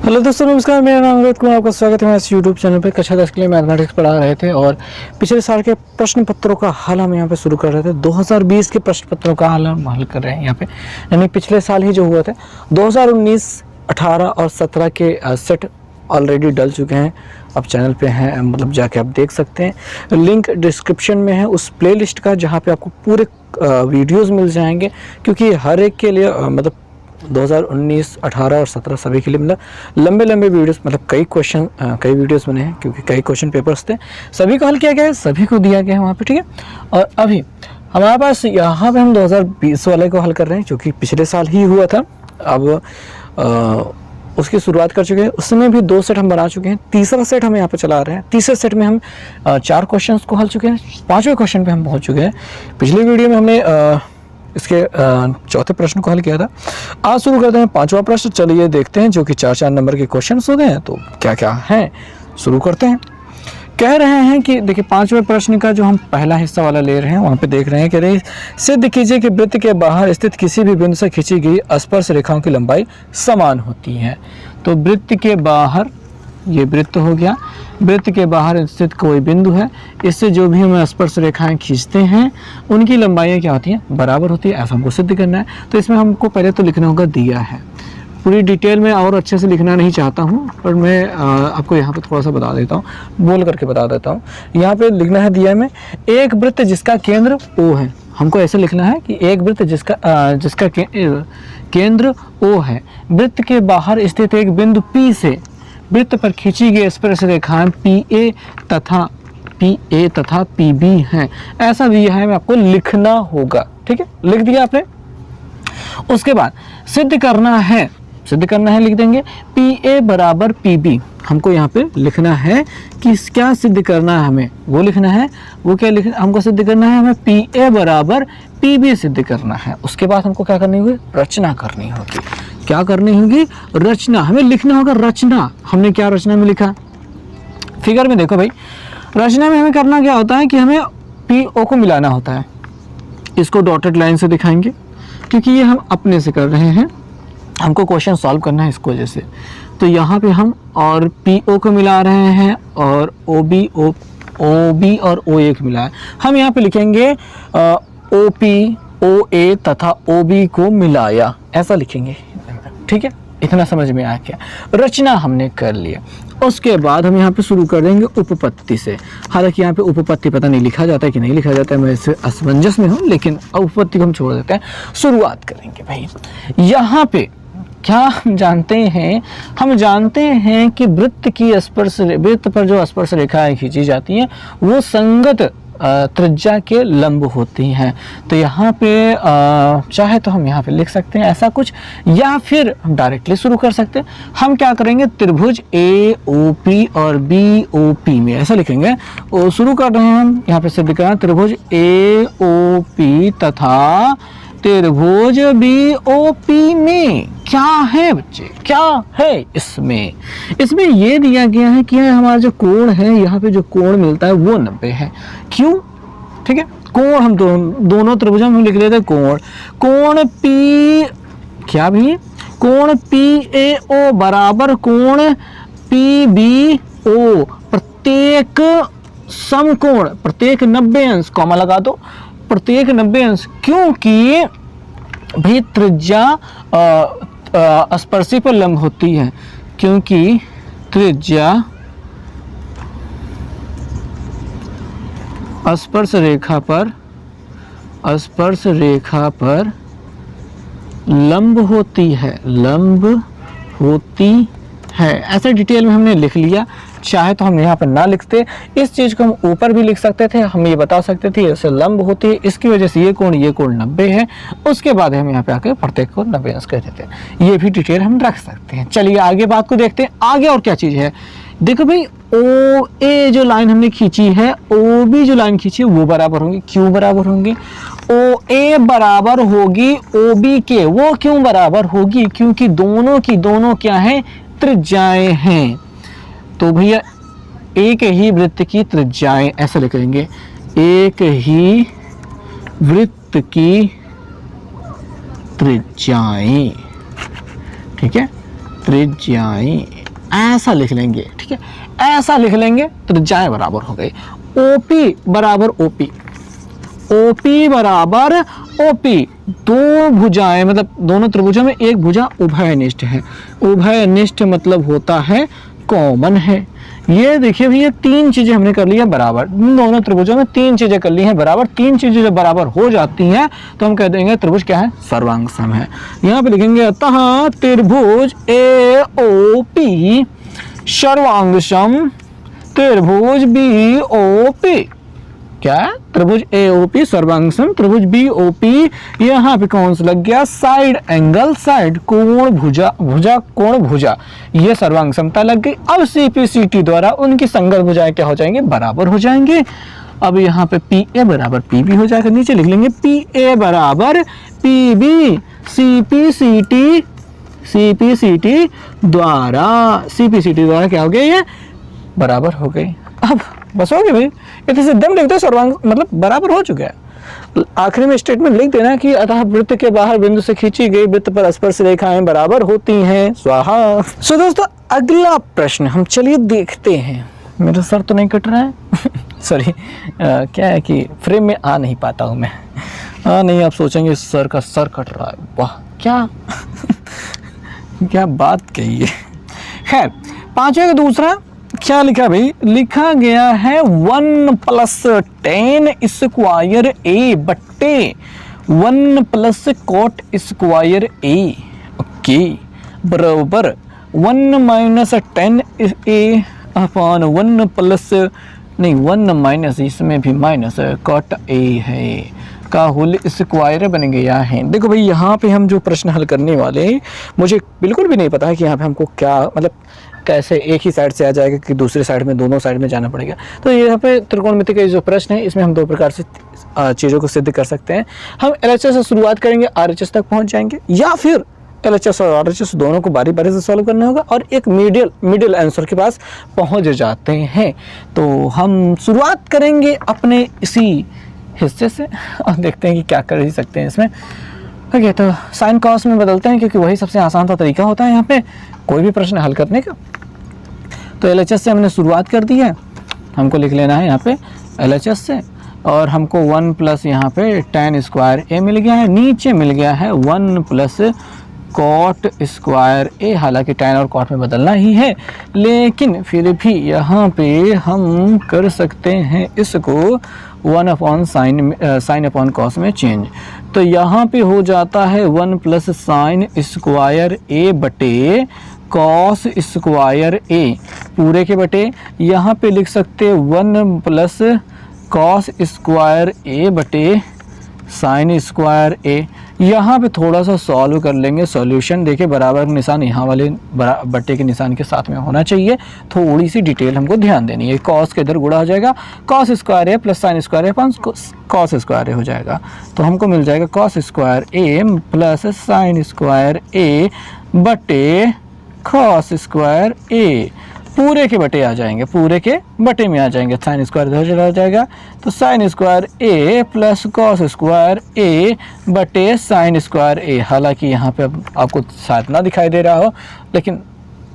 Hello दोस्तों, नमस्कार। मेरा नाम अमित कुमार, आपका स्वागत है हमारे इस यूट्यूब चैनल पे। कक्षा 10 के लिए मैथमेटिक्स पढ़ा रहे थे और पिछले साल के प्रश्न पत्रों का हल हम यहाँ पे शुरू कर रहे थे। 2020 के प्रश्न पत्रों का हल हम हल कर रहे हैं यहाँ पे, यानी पिछले साल ही जो हुआ था 2019, 18 और 17 के सेट ऑलरेडी डल चुके हैं। अब चैनल पे हैं, मतलब जाके आप देख सकते हैं। लिंक डिस्क्रिप्शन में है उस प्लेलिस्ट का, जहाँ पे आपको पूरे वीडियोस मिल जाएंगे, क्योंकि हर एक के लिए मतलब 2019, 18 और 17 सभी के लिए मतलब लंबे लंबे वीडियोस, मतलब कई वीडियोस बने हैं, क्योंकि कई क्वेश्चन पेपर्स थे। सभी को हल किया गया है, सभी को दिया गया है वहाँ पे, ठीक है। और अभी हमारे पास यहाँ पे हम 2020 वाले को हल कर रहे हैं, जो कि पिछले साल ही हुआ था। अब उसकी शुरुआत कर चुके हैं। उसमें भी 2 सेट हम बना चुके हैं, तीसरा सेट हम यहाँ पे चला रहे हैं। तीसरे सेट में हम 4 क्वेश्चंस को हल चुके हैं, 5वें क्वेश्चन पे हम पहुँच चुके हैं। पिछले वीडियो में हमने इसके चौथे प्रश्न को हल किया था। आज शुरू करते हैं 5वां प्रश्न। चलिए देखते हैं, जो कि 4-4 नंबर के क्वेश्चन होते हैं, तो क्या क्या है शुरू करते हैं। कह रहे हैं कि देखिए 5वें प्रश्न का जो हम पहला हिस्सा वाला ले रहे हैं, वहाँ पे देख रहे हैं कि रही सिद्ध कीजिए कि वृत्त के बाहर स्थित किसी भी बिंदु से खींची गई स्पर्श रेखाओं की लंबाई समान होती है। तो वृत्त के बाहर, ये वृत्त हो गया, वृत्त के बाहर स्थित कोई बिंदु है, इससे जो भी हम स्पर्श रेखाएं खींचते हैं उनकी लंबाइयाँ क्या होती हैं, बराबर होती है। ऐसा हमको सिद्ध करना है। तो इसमें हमको पहले तो लिखना होगा दिया है। पूरी डिटेल में और अच्छे से लिखना नहीं चाहता हूँ, पर मैं आपको यहाँ पे थोड़ा सा बता देता हूँ, बोल करके बता देता हूँ। यहाँ पे लिखना है दिया में, एक वृत्त जिसका केंद्र O है। हमको ऐसे लिखना है कि एक वृत्त जिसका केंद्र O है, वृत्त के बाहर स्थित एक बिंदु P से वृत्त पर खींची गई स्पर्श रेखाएं PA तथा PB हैं। ऐसा दिया है, मैं आपको लिखना होगा, ठीक है। लिख दिया आपने। उसके बाद सिद्ध करना है लिख देंगे PA बराबर PB। हमको यहाँ पे लिखना है कि क्या सिद्ध करना है, हमें वो लिखना है। वो क्या लिखना, हमको सिद्ध करना है, हमें PA बराबर PB सिद्ध करना है। उसके बाद हमको क्या करनी होगी, रचना करनी होगी। क्या करनी होगी, रचना। हमें लिखना होगा रचना। हमने क्या रचना में लिखा, फिगर में देखो भाई। रचना में हमें करना क्या होता है कि हमें PO को मिलाना होता है। इसको डॉटेड लाइन से दिखाएंगे, क्योंकि ये हम अपने से कर रहे हैं, हमको क्वेश्चन सॉल्व करना है इसको वजह से। तो यहाँ पे हम और PO को मिला रहे हैं, और OB और OA को मिला है। हम यहाँ पे लिखेंगे OP, OA तथा OB को मिलाया, ऐसा लिखेंगे, ठीक है। इतना समझ में आ गया। रचना हमने कर लिया। उसके बाद हम यहाँ पे शुरू कर देंगे उपपत्ति से। हालांकि यहाँ पे उपपत्ति पता नहीं लिखा जाता है कि नहीं लिखा जाता है, मैं इससे असमंजस में हूँ, लेकिन उपपत्ति को हम छोड़ देते हैं। शुरुआत करेंगे भाई। यहाँ पे क्या हम जानते हैं कि वृत्त पर जो स्पर्श रेखाएं खींची जाती हैं वो संगत त्रिज्या के लंब होती हैं। तो यहाँ पे चाहे तो हम यहाँ पे लिख सकते हैं ऐसा कुछ, या फिर हम डायरेक्टली शुरू कर सकते हैं। हम क्या करेंगे, त्रिभुज AOP और BOP में ऐसा लिखेंगे। और शुरू कर रहे हैं हम यहाँ पे सिद्ध करना, त्रिभुज AOP तथा त्रिभुज BOP में क्या है बच्चे, क्या है इसमें ये दिया गया है कि हमारा जो कोण है, यहाँ पे जो कोण मिलता है वो 90 है। क्यों, ठीक है। कोण हम दोनों त्रिभुजों में लिख लेते हैं कोण P, क्या भी, कोण PAO बराबर कोण PBO। प्रत्येक समकोण, प्रत्येक 90 अंश, कॉमा लगा दो, प्रत्येक 90 अंश। क्योंकि भाई त्रिज्या स्पर्शी पर लंब होती है, क्योंकि त्रिज्या स्पर्श रेखा पर लंब होती है। ऐसे डिटेल में हमने लिख लिया। चाहे तो हम यहाँ पर ना लिखते, इस चीज को हम ऊपर भी लिख सकते थे। हम ये बता सकते थे ऐसे लंब होती है, इसकी वजह से ये कोण 90 है। उसके बाद हम यहाँ पे आके प्रत्येक को 90 अंश कह देते हैं। ये भी डिटेल हम रख सकते हैं। चलिए आगे बात को देखते हैं। आगे और क्या चीज है, देखो भाई, OA जो लाइन हमने खींची है, OB जो लाइन खींची है, वो बराबर होंगे। क्यों बराबर होंगे, OA बराबर होगी OB के। वो क्यों बराबर होगी, क्योंकि दोनों की दोनों क्या है, त्रिज्याएं हैं। तो भैया एक ही वृत्त की त्रिज्याएं, ऐसा लिख लेंगे, एक ही वृत्त की त्रिज्याएं, ठीक है। त्रिज्याएं, ऐसा लिख लेंगे, ठीक है, ऐसा लिख लेंगे। त्रिज्याएं बराबर हो गई ओपी बराबर ओपी, ओपी बराबर ओपी। दो भुजाएं मतलब दोनों त्रिभुजों में एक भुजा उभयनिष्ठ है, उभयनिष्ठ मतलब होता है कॉमन है। ये देखिए भैया तीन चीजें हमने कर ली है बराबर, दोनों त्रिभुजों में तीन चीजें कर ली हैं बराबर। तीन चीजें जब बराबर हो जाती हैं तो हम कह देंगे त्रिभुज क्या है, सर्वांग सम है। यहाँ पे लिखेंगे अतः त्रिभुज ए ओ पी सर्वांग सम त्रिभुज बी ओ पी। क्या है, त्रिभुज ए ओ पी सर्वांग सम त्रिभुज बी ओ पी। यहाँ पे कौन सा लग गया, साइड एंगल, साइड कोण भुजा, भुजा कोण भुजा, ये सर्वांग समता लग गई। अब सीपीसीटी द्वारा उनकी संगत भुजाएं क्या हो जाएंगे, बराबर हो जाएंगे। अब यहाँ पे पी ए बराबर पी बी हो जाएगा, नीचे लिख लेंगे पी ए बराबर पी बी। सीपीसीटी, सीपीसीटी द्वारा, सीपीसीटी द्वारा क्या हो गया, ये बराबर हो गई। अब बस हो गया भाई, इतने से दम लिख दो, सर्वांग मतलब बराबर हो चुका है। आखिरी में स्टेटमेंट लिख देना कि अतः वृत्त के बाहर बिंदु से खींची गई वृत्त पर स्पर्श रेखाएं बराबर होती हैं, स्वाहा। सो दोस्तों अगला प्रश्न हम चलिए देखते हैं। मेरा सर तो नहीं कट रहा है सॉरी, क्या है कि फ्रेम में आ नहीं पाता हूँ मैं। नहीं, आप सोचेंगे सर का सर कट रहा है, वाह क्या क्या बात कही है। खैर, पांचवे का दूसरा क्या लिखा भाई, लिखा गया है 1 + tan स्क्वायर ए बट्टे 1 + cot स्क्वायर ए, ओके, बराबर 1 - tan ए अपॉन 1 + नहीं 1 - इसमें भी माइनस cot ए है का होल स्क्वायर बन गया है। देखो भाई यहाँ पे हम जो प्रश्न हल करने वाले हैं, मुझे बिल्कुल भी नहीं पता है कि यहाँ पे हमको क्या मतलब कैसे एक ही साइड से आ जाएगा कि दूसरे साइड में, दोनों साइड में जाना पड़ेगा। तो यहाँ पे त्रिकोणमिति का जो प्रश्न है इसमें हम दो प्रकार से चीज़ों को सिद्ध कर सकते हैं। हम LHS से शुरुआत करेंगे, RHS तक पहुँच जाएंगे, या फिर LHS और RHS दोनों को बारी बारी से सॉल्व करना होगा और एक मिडिल आंसर के पास पहुँच जाते हैं। तो हम शुरुआत करेंगे अपने इसी हिस्से से और देखते हैं कि क्या कर ही सकते हैं इसमें। ओके, तो साइन कॉस में बदलते हैं क्योंकि वही सबसे आसान सा तरीका होता है यहाँ पे कोई भी प्रश्न हल करने का। तो LHS से हमने शुरुआत कर दी है, हमको लिख लेना है यहाँ पे LHS से, और हमको 1 + यहाँ पे tan स्क्वायर ए मिल गया है, नीचे मिल गया है 1 + cot स्क्वायर ए। हालांकि tan और cot में बदलना ही है, लेकिन फिर भी यहाँ पे हम कर सकते हैं इसको 1/sin अपॉन cos में चेंज। तो यहाँ पे हो जाता है 1 + sin स्क्वायर ए बटे cos स्क्वायर ए पूरे के बटे, यहाँ पे लिख सकते 1 + cos स्क्वायर ए बटे sin स्क्वायर ए। यहाँ पे थोड़ा सा सॉल्व कर लेंगे, सॉल्यूशन देखिए बराबर निशान यहाँ वाले बट्टे के निशान के साथ में होना चाहिए। थोड़ी सी डिटेल हमको ध्यान देनी है। cos के इधर गुणा हो जाएगा, cos स्क्वायर ए + sin स्क्वायर ए अपॉन cos स्क्वायर ए हो जाएगा। तो हमको मिल जाएगा cos स्क्वायर ए + sin स्क्वायर ए बटे cos स्क्वायर ए पूरे के बटे आ जाएंगे, पूरे के बटे में आ जाएंगे, साइन स्क्वायर इधर चला जाएगा। तो साइन स्क्वायर ए + cos स्क्वायर ए बटे साइन स्क्वायर ए। हालांकि यहाँ पे आपको शायद ना दिखाई दे रहा हो, लेकिन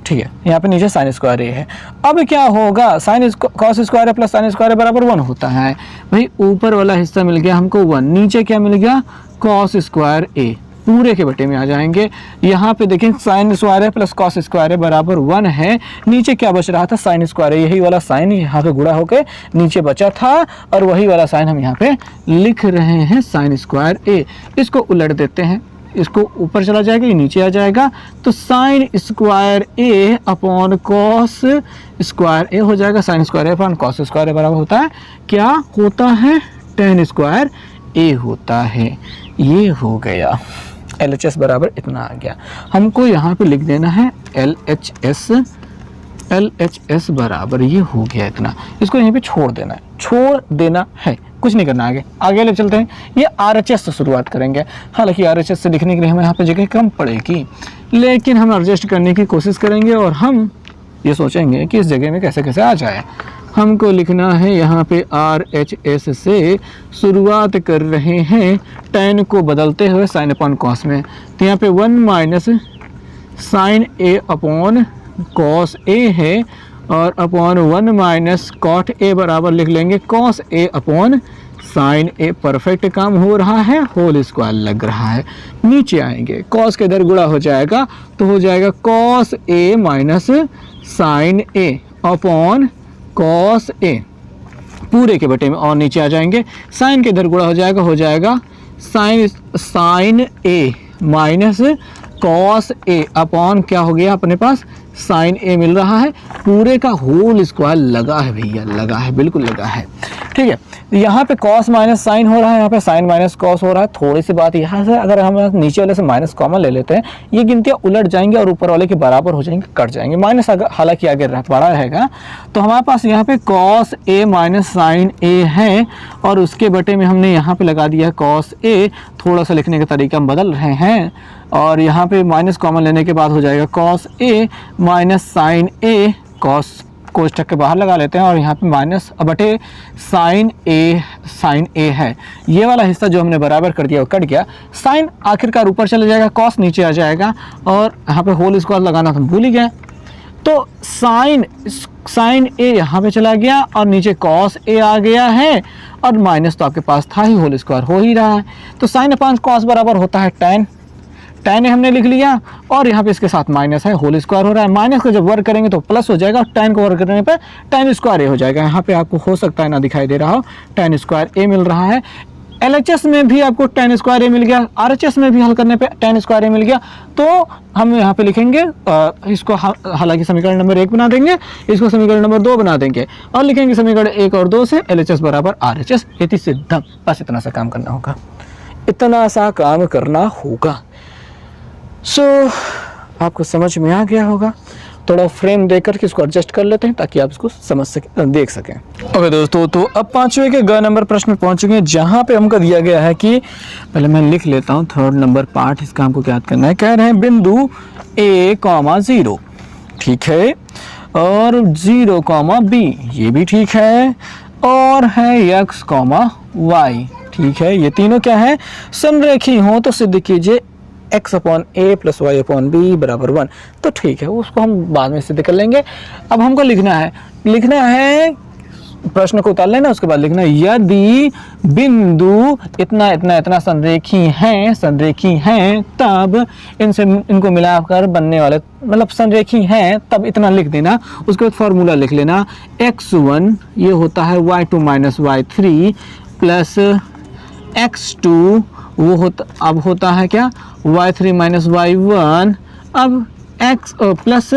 ठीक है, यहाँ पे नीचे साइन स्क्वायर ए है। अब क्या होगा, sine cos square + sine square बराबर 1 होता है भाई। ऊपर वाला हिस्सा मिल गया हमको 1, नीचे क्या मिल गया cos स्क्वायर ए, पूरे के बटे में आ जाएंगे। यहाँ पे देखें साइन स्क्वायर ए + cos स्क्वायर ए बराबर 1 है, नीचे क्या बच रहा था साइन स्क्वायर ए, यही वाला साइन यहाँ पे गुणा होकर नीचे बचा था, और वही वाला साइन हम यहाँ पे लिख रहे हैं साइन स्क्वायर ए। इसको उलट देते हैं, इसको ऊपर चला जाएगा, ये नीचे आ जाएगा। तो साइन स्क्वायर ए अपॉन cos स्क्वायर ए हो जाएगा। साइन स्क्वायर ए अपॉन cos स्क्वायर ए बराबर होता है, क्या होता है, tan स्क्वायर ए होता है। ये हो गया, LHS बराबर इतना आ गया। हमको यहाँ पे लिख देना है LHS बराबर ये हो गया इतना, इसको यहीं पे छोड़ देना है, कुछ नहीं करना। आगे ले चलते हैं। ये RHS से शुरुआत करेंगे। हालांकि RHS से लिखने के लिए हमें यहाँ पे जगह कम पड़ेगी, लेकिन हम एडजस्ट करने की कोशिश करेंगे और हम ये सोचेंगे कि इस जगह में कैसे कैसे आ जाए। हमको लिखना है यहाँ पे RHS से शुरुआत कर रहे हैं tan को बदलते हुए sin अपॉन cos में। तो यहाँ पे 1 - sign A upon cos A है, और अपॉन 1 माइनस कॉट ए बराबर लिख लेंगे cos A upon sine A. Perfect काम हो रहा है, होल स्क्वायर लग रहा है। नीचे आएंगे, कॉस के इधर गुणा हो जाएगा तो हो जाएगा cos A minus sign A upon cos A पूरे के बटे में, और नीचे आ जाएंगे साइन के इधर गुणा हो जाएगा sign A minus cos A upon क्या हो गया अपने पास साइन ए मिल रहा है। पूरे का होल स्क्वायर लगा है भैया, लगा है, बिल्कुल लगा है। ठीक है, यहाँ पे कॉस माइनस साइन हो रहा है, यहाँ पे साइन माइनस कॉस हो रहा है। थोड़ी सी बात यहाँ से, अगर हम नीचे वाले से माइनस कॉमन ले लेते हैं, ये गिनतियाँ उलट जाएंगी और ऊपर वाले के बराबर हो जाएंगे, कट जाएंगे। माइनस अगर हालांकि आगे बड़ा रहेगा, तो हमारे पास यहाँ पे कॉस ए माइनस साइन ए है, और उसके बटे में हमने यहाँ पे लगा दिया कॉस ए। थोड़ा सा लिखने का तरीका हम बदल रहे हैं, और यहाँ पे माइनस कॉमन लेने के बाद हो जाएगा cos A minus sign A. Cos कोष्ठक के बाहर लगा लेते हैं, और यहाँ पे माइनस बटे साइन ए है। ये वाला हिस्सा जो हमने बराबर कर दिया वो कट गया, साइन आखिरकार ऊपर चले जाएगा, कॉस नीचे आ जाएगा, और यहाँ पे होल स्क्वायर लगाना तो हम भूल ही गए। तो साइन ए यहाँ पे चला गया, और नीचे कॉस ए आ गया है, और माइनस तो आपके पास था ही, होल स्क्वायर हो ही रहा है। तो साइन अपॉन कॉस बराबर होता है tan ए हमने लिख लिया, और यहाँ पे इसके साथ माइनस है, होल स्क्वायर हो रहा है। माइनस को जब वर्क करेंगे तो प्लस हो जाएगा, और tan को वर्क करने पे tan स्क्वायर ए हो जाएगा। यहाँ पे आपको हो सकता है ना दिखाई दे रहा हो, tan स्क्वायर ए मिल रहा है। LHS में भी आपको tan स्क्वायर ए मिल गया, RHS में भी हल करने पे tan स्क्वायर ए मिल गया। तो हम यहाँ पे लिखेंगे इसको, हालांकि समीकरण नंबर 1 बना देंगे, इसको समीकरण नंबर 2 बना देंगे, और लिखेंगे समीकरण 1 और 2 से LHS बराबर RHS। इति सिद्धम। बस इतना सा काम करना होगा, इतना सा काम करना होगा। आपको समझ में आ गया होगा। थोड़ा फ्रेम देकर के इसको एडजस्ट कर लेते हैं ताकि आप इसको समझ सकें, देख सकें। ओके दोस्तों, तो अब 5वें के ग नंबर प्रश्न में पहुंच चुके हैं, जहां पे हमको दिया गया है कि पहले मैं लिख लेता हूं 3rd नंबर पार्ट, इसका हमको याद करना है। कह रहे हैं बिंदु a, 0, ठीक है, और 0, b, ये भी ठीक है, और है x, y, ठीक है। ये तीनों क्या है, समरेखी हो तो सिद्ध कीजिए x अपॉन ए प्लस वाई अपॉन बी बराबर 1। तो ठीक है, उसको हम बाद में सिद्ध कर लेंगे। अब हमको लिखना है प्रश्न को उतार लेना, उसके बाद लिखना है यदि बिंदु इतना इतना इतना संरेखी हैं तब इनको मिलाकर बनने वाले, मतलब संरेखी हैं तब इतना लिख देना। उसके बाद फॉर्मूला लिख लेना, x1 ये होता है y2 minus y3 plus x2 वो होता है क्या, y3 माइनस y1, अब x प्लस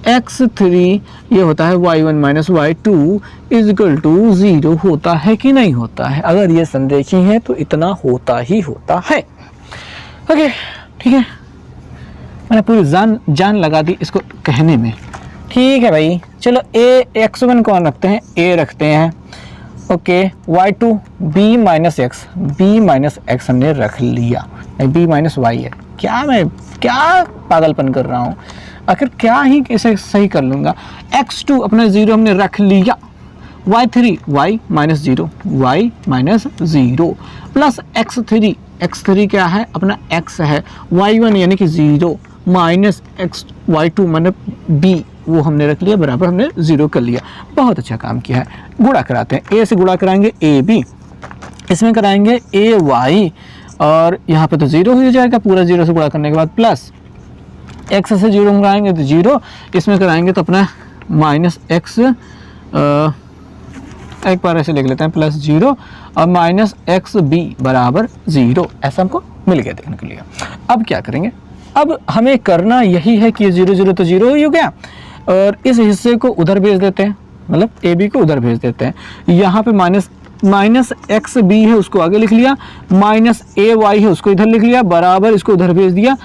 x3 ये होता है y1 minus y2 is equal to 0 होता है कि नहीं होता है। अगर ये संरेखी है तो इतना होता ही होता है। ओके, ठीक है, मैंने पूरी जान लगा दी इसको कहने में। ठीक है भाई, चलो x1 कौन रखते हैं, a रखते हैं। Okay, y2 b minus x हमने रख लिया, b माइनस y है। क्या पागलपन कर रहा हूँ, आखिर क्या ही इसे सही कर लूँगा। x2 अपना 0 हमने रख लिया, y3 y minus 0 plus x3 क्या है, अपना x है, y1 यानी कि 0 माइनस y2 माने b वो हमने रख लिया, बराबर हमने 0 कर लिया। बहुत अच्छा काम किया है। गुणा कराते हैं, a से गुणा कराएंगे ab, इसमें कराएंगे ay, और यहाँ पे तो 0 हो जाएगा पूरा, 0 से गुणा करने के बाद प्लस x से 0 कराएंगे तो 0, इसमें कराएंगे तो अपना माइनस x, एक बार ऐसे लिख लेते हैं प्लस 0 और माइनस XB बराबर 0, ऐसा हमको मिल गया देखने के लिए। अब क्या करेंगे, अब हमें करना यही है कि 0 0 तो 0 ही हो गया, और इस हिस्से को उधर भेज देते हैं, मतलब AB को उधर भेज देते हैं। यहाँ पे माइनस XB है उसको आगे लिख लिया, माइनस AY है उसको इधर लिख लिया, बराबर इसको उधर भेज दिया,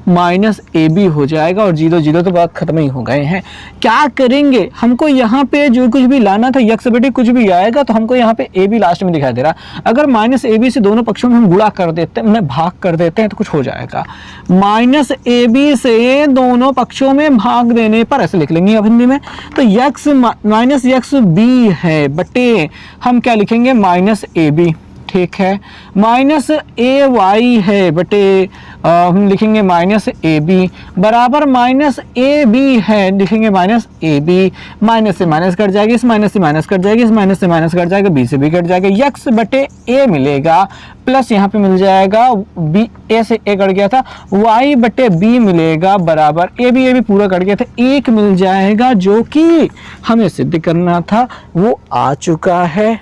माइनस AB हो जाएगा, और 0 0 तो बात खत्म ही हो गए हैं। क्या करेंगे, हमको यहाँ पे जो कुछ भी लाना था x बटे कुछ भी आएगा, तो हमको यहाँ पे AB लास्ट में दिखाई दे रहा। अगर माइनस AB से दोनों पक्षों में हम गुणा कर देते हैं, उन्हें भाग कर देते हैं, तो कुछ हो जाएगा। माइनस AB से दोनों पक्षों में भाग देने पर ऐसे लिख लेंगे अब हिंदी में, तो x माइनस XB है बटे हम क्या लिखेंगे माइनस AB, ठीक है, माइनस ए वाई है बटे हम लिखेंगे माइनस ए बी बराबर माइनस ए बी है, लिखेंगे माइनस ए बी, माइनस से माइनस कट जाएगी, इस माइनस से माइनस कट जाएगी, इस माइनस से माइनस कट जाएगा, बी से बी कट जाएगा, यक्स बटे ए मिलेगा प्लस यहाँ पे मिल जाएगा बी, ए से ए कट गया था, वाई बटे बी मिलेगा बराबर ए बी पूरा कट गया था, एक मिल जाएगा जो कि हमें सिद्ध करना था वो आ चुका है।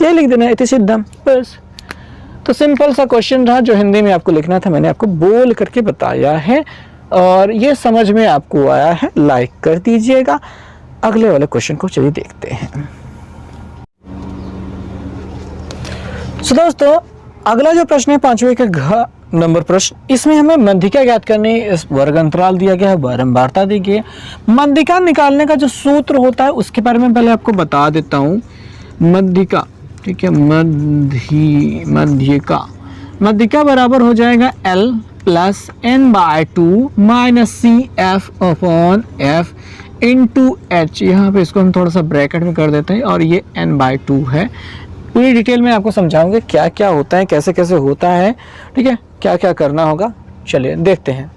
ये लिख देना इति सिद्धम, बस। तो सिंपल सा क्वेश्चन रहा जो हिंदी में आपको लिखना था, मैंने आपको बोल करके बताया है और ये समझ में आपको आया है, लाइक कर दीजिएगा। अगले वाले क्वेश्चन को चलिए देखते हैं। सो दोस्तों, अगला जो प्रश्न है 5वें का घ नंबर प्रश्न, इसमें हमें मध्यिका ज्ञात करनी, इस वर्ग अंतराल दिया गया है, बारंबारता दी गई है। मध्यिका निकालने का जो सूत्र होता है उसके बारे में पहले आपको बता देता हूँ। मध्यिका, ठीक है, मध्यिका बराबर हो जाएगा L plus n/2 minus c f upon f into h. यहाँ पे इसको हम थोड़ा सा ब्रैकेट में कर देते हैं और ये n/2 है। पूरी डिटेल में आपको समझाऊंगे क्या क्या होता है, कैसे कैसे होता है, ठीक है, क्या क्या करना होगा। चलिए देखते हैं।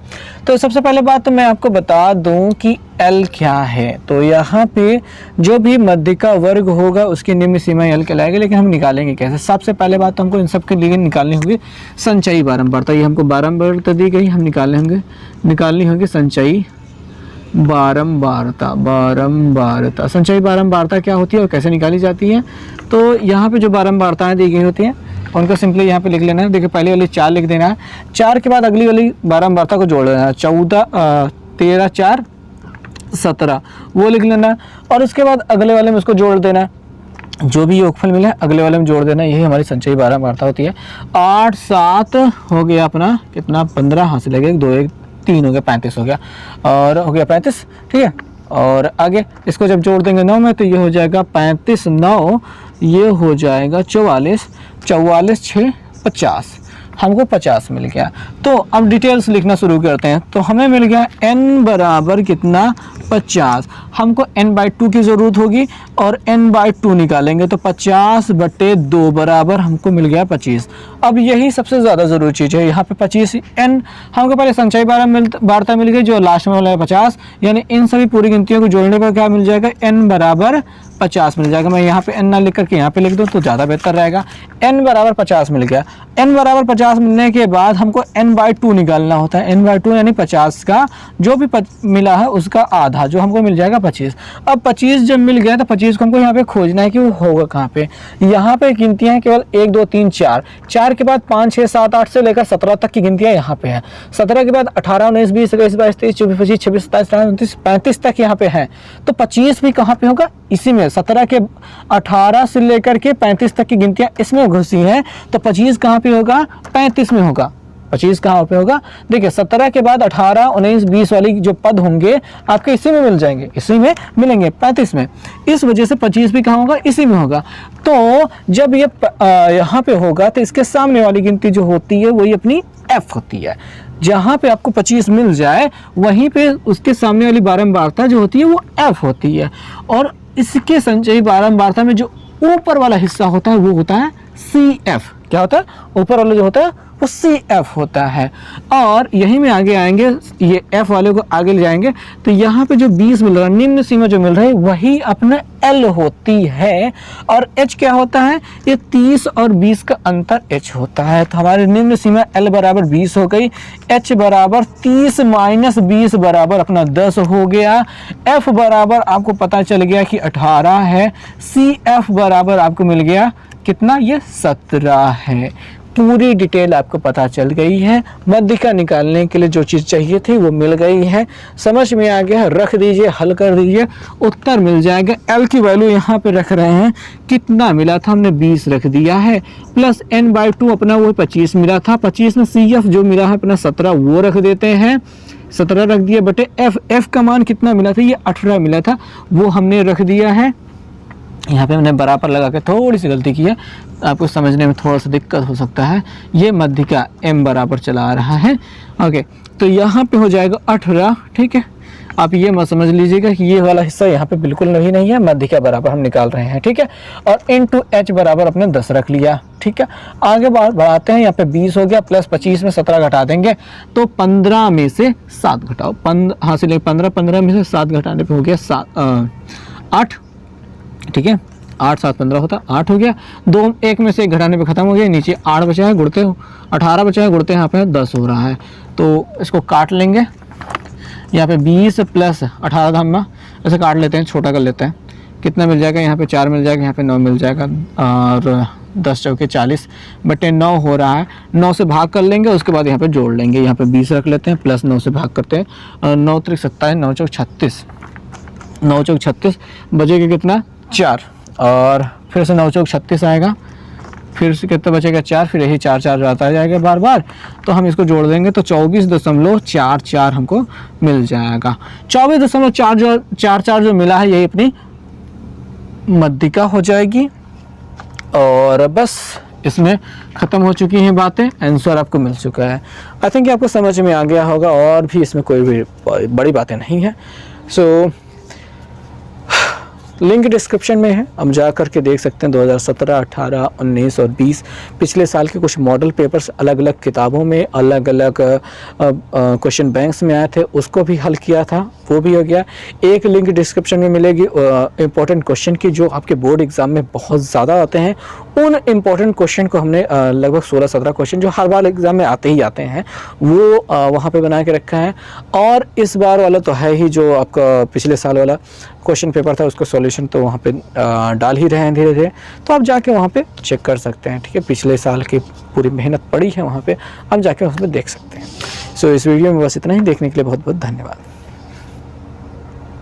तो सबसे पहले बात तो मैं आपको बता दूं कि L क्या है। तो यहाँ पे जो भी मध्यिका वर्ग होगा उसकी निम्न सीमा L कहलाएगी, लेकिन हम निकालेंगे कैसे। सबसे पहले बात तो हमको इन सब के लिए निकालनी होगी संचयी बारंबारता। ये हमको बारंबारता दी गई, हम निकालनी होगी संचयी बारंबारता। संचयी बारंबारता क्या होती है और कैसे निकाली जाती है। तो यहाँ पे जो बारंबारताएं दी गई होती हैं उनको सिंपली यहाँ पे लिख लेना है। देखिए पहले वाली 4 लिख देना है, 4 के बाद अगली वाली बारंबारता को जोड़ देना है, 14 13 4 17 वो लिख लेना है। और उसके बाद अगले वाले में उसको जोड़ देना है, जो भी योगफल मिला है अगले वाले में जोड़ देना है। यही हमारी संचयी बारंबारता होती है। 8 7 हो गया अपना कितना 15, हासिल लगेगा 2 1 3 हो गया 35 हो गया, और हो गया 35, ठीक है। और आगे इसको जब जोड़ देंगे 9 में तो ये हो जाएगा 35 9, ये हो जाएगा 44 44 6 50, हमको 50 मिल गया। तो अब डिटेल्स लिखना शुरू करते हैं। तो हमें मिल गया n बराबर कितना 50, हमको n/2 की ज़रूरत होगी और n/2 निकालेंगे तो 50 बटे 2 बराबर हमको मिल गया 25। अब यही सबसे ज़्यादा ज़रूरी चीज़ है। यहाँ पे 25 n हमको पहले संचयी बारंबारता मिल गई जो लास्ट में वाला है 50, यानी इन सभी पूरी गिनतियों को जोड़ने पर क्या मिल जाएगा n बराबर 50 मिल जाएगा। मैं यहाँ पे n ना लिख करके यहाँ पे लिख दूँ तो ज़्यादा बेहतर रहेगा। n बराबर 50 मिल गया। n बराबर 50 मिलने के बाद हमको n/2 निकालना होता है। n/2 यानी 50 का जो भी मिला है उसका आधा, जो हमको मिल जाएगा 25। अब 25 जब मिल गया तो 25 को हमको यहाँ पे खोजना है कि वो होगा कहाँ पे। यहाँ पे गिनतियाँ हैं केवल 1 2 3 4, 4 के बाद 5 6 7 8 से लेकर 17 तक की गिनतियाँ यहाँ पे हैं। 17 के बाद 18 19 20 21 22 23 24 25 26 27 28 29 35 तक यहाँ पे हैं। तो 25 भी कहाँ पे होगा, इसी में। 17 के 18 से लेकर के 35 तक की गिनतियाँ इसमें घुसी हैं, तो 25 कहाँ पे होगा, 35 में होगा। 25 कहाँ पे होगा, देखिए 17 के बाद 18 19 20 वाली जो पद होंगे आपके इसी में मिल जाएंगे, इसी में मिलेंगे 35 में। इस वजह से 25 भी कहाँ होगा, इसी में होगा। तो जब ये यहाँ पे होगा तो इसके सामने वाली गिनती जो होती है वही अपनी f होती है। जहाँ पे आपको 25 मिल जाए वहीं पे उसके सामने वाली बारंबारता जो होती है वो f होती है। और इसके संचयी बारंबारता में जो ऊपर वाला हिस्सा होता है वो होता है CF। क्या होता है, ऊपर वाला जो होता है वो CF होता है। और यही में आगे आएंगे, ये F वाले को आगे ले जाएंगे तो यहाँ पे जो 20 मिल रहा है, निम्न सीमा जो मिल रही है वही अपना L होती है। और H क्या होता है, ये 30 और 20 का अंतर H होता है। तो हमारी निम्न सीमा L बराबर 20 हो गई, H बराबर 30 माइनस 20 बराबर अपना 10 हो गया। F बराबर आपको पता चल गया कि 18 है। CF बराबर आपको मिल गया कितना, ये 17 है। पूरी डिटेल आपको पता चल गई है। मध्यिका निकालने के लिए जो चीज़ चाहिए थी वो मिल गई है, समझ में आ गया। रख दीजिए, हल कर दीजिए, उत्तर मिल जाएगा। L की वैल्यू यहाँ पे रख रहे हैं, कितना मिला था, हमने 20 रख दिया है, प्लस n/2 अपना वो 25 मिला था। 25 में CF जो मिला है अपना 17 वो रख देते हैं, 17 रख दिया बटे F का मान कितना मिला था, ये 18 मिला था, वो हमने रख दिया है। यहाँ पे मैंने बराबर लगा के थोड़ी सी गलती की है, आपको समझने में थोड़ा सा दिक्कत हो सकता है। ये मध्यिका m बराबर चला आ रहा है, ओके। तो यहाँ पे हो जाएगा 18, ठीक है। आप ये मत समझ लीजिएगा कि ये वाला हिस्सा यहाँ पे बिल्कुल नहीं है, मध्य के बराबर हम निकाल रहे हैं, ठीक है। और इंटू एच बराबर अपने 10 रख लिया, ठीक है। आगे बढ़ाते हैं, यहाँ पे 20 हो गया, प्लस 25 में 17 घटा देंगे तो 15 में से 7 घटाओ, 15 में से 7 घटाने पे हो गया 8, ठीक है। 8 7 15 होता, 8 हो गया। 2 1 में से 1 घटाने पे खत्म हो गया, नीचे 8 बचा है, गुड़ते हो 18 बचा है, गुड़ते यहाँ पे 10 हो रहा है, तो इसको काट लेंगे। यहाँ पे 20 प्लस 18 धाम में ऐसे काट लेते हैं, छोटा कर लेते हैं, कितना मिल जाएगा, यहाँ पे 4 मिल जाएगा, यहाँ पे 9 मिल जाएगा, और 10 चौके 40 बटे 9 हो रहा है। 9 से भाग कर लेंगे, उसके बाद यहाँ पे जोड़ लेंगे, यहाँ पे 20 रख लेते हैं, प्लस 9 से भाग करते हैं, 9 3 27, 9 चौक 36, 9 चौक 36 बचेगा कितना 4, और फिर से 9 चौक 36 आएगा, फिर से कितना बचेगा 4, फिर यही 4 4 आता जाएगा बार बार, तो हम इसको जोड़ देंगे तो 24.44 हमको मिल जाएगा। 24.44 जो मिला है, यही अपनी मध्यिका हो जाएगी, और बस इसमें ख़त्म हो चुकी हैं बातें, आंसर आपको मिल चुका है। आई थिंक आपको समझ में आ गया होगा, और भी इसमें कोई भी बड़ी बातें नहीं है। सो लिंक डिस्क्रिप्शन में है, हम जा कर के देख सकते हैं 2017, 18, 19 और 20 पिछले साल के कुछ मॉडल पेपर्स अलग अलग किताबों में अलग अलग क्वेश्चन बैंक्स में आए थे, उसको भी हल किया था, वो भी हो गया। एक लिंक डिस्क्रिप्शन में मिलेगी इम्पोर्टेंट क्वेश्चन की, जो आपके बोर्ड एग्जाम में बहुत ज़्यादा आते हैं। उन इम्पोर्टेंट क्वेश्चन को हमने लगभग 16-17 क्वेश्चन जो हर बार एग्जाम में आते ही आते हैं, वो वहाँ पे बना के रखा है। और इस बार वाला तो है ही, जो आपका पिछले साल वाला क्वेश्चन पेपर था, उसको सॉल्यूशन तो वहाँ पे डाल ही रहे हैं धीरे धीरे, तो आप जाके वहाँ पे चेक कर सकते हैं, ठीक है। पिछले साल की पूरी मेहनत पड़ी है वहाँ पे, आप जाके वहाँ पे देख सकते हैं। सो इस वीडियो में बस इतना ही, देखने के लिए बहुत बहुत धन्यवाद।